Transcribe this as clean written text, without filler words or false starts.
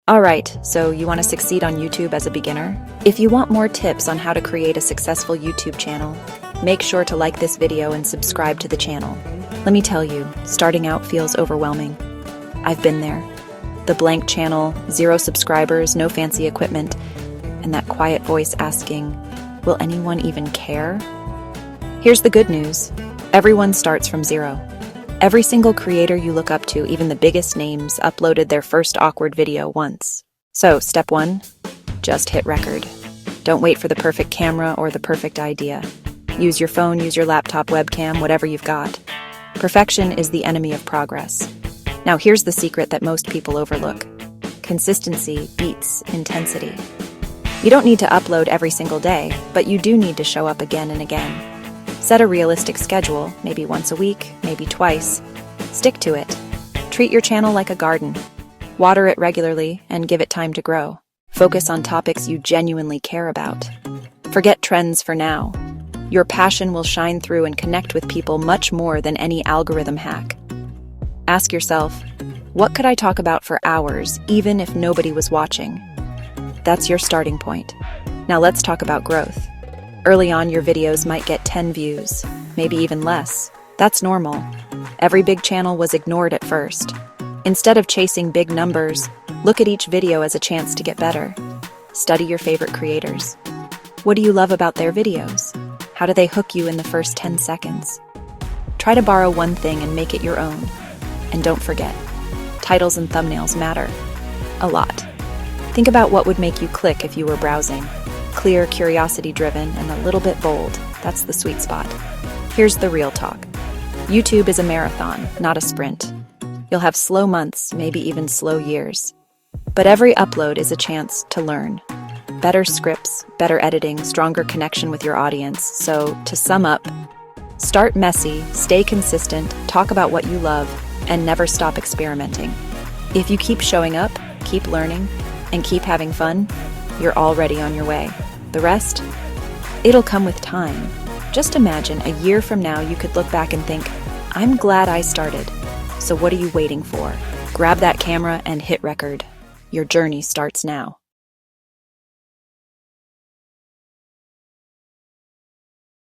Alright, so you want to succeed on YouTube as a beginner? If you want more tips on how to create a successful YouTube channel, make sure to like this video and subscribe to the channel. Let me tell you, starting out feels overwhelming. I've been there. The blank channel, 0 subscribers, no fancy equipment, and that quiet voice asking, will anyone even care? Here's the good news. Everyone starts from 0. Every single creator you look up to, even the biggest names, uploaded their first awkward video once. So, step 1, just hit record. Don't wait for the perfect camera or the perfect idea. Use your phone, use your laptop, webcam, whatever you've got. Perfection is the enemy of progress. Now here's the secret that most people overlook. Consistency beats intensity. You don't need to upload every single day, but you do need to show up again and again. Set a realistic schedule, maybe once a week, maybe twice. Stick to it. Treat your channel like a garden. Water it regularly and give it time to grow. Focus on topics you genuinely care about. Forget trends for now. Your passion will shine through and connect with people much more than any algorithm hack. Ask yourself, what could I talk about for hours, even if nobody was watching? That's your starting point. Now let's talk about growth. Early on, your videos might get 10 views, maybe even less. That's normal. Every big channel was ignored at first. Instead of chasing big numbers, look at each video as a chance to get better. Study your favorite creators. What do you love about their videos? How do they hook you in the first 10 seconds? Try to borrow one thing and make it your own. And don't forget, titles and thumbnails matter a lot. Think about what would make you click if you were browsing. Clear, curiosity-driven, and a little bit bold. That's the sweet spot. Here's the real talk. YouTube is a marathon, not a sprint. You'll have slow months, maybe even slow years. But every upload is a chance to learn. Better scripts, better editing, stronger connection with your audience. So, to sum up, start messy, stay consistent, talk about what you love, and never stop experimenting. If you keep showing up, keep learning, and keep having fun, you're already on your way. The rest? It'll come with time. Just imagine a year from now you could look back and think, I'm glad I started. So what are you waiting for? Grab that camera and hit record. Your journey starts now.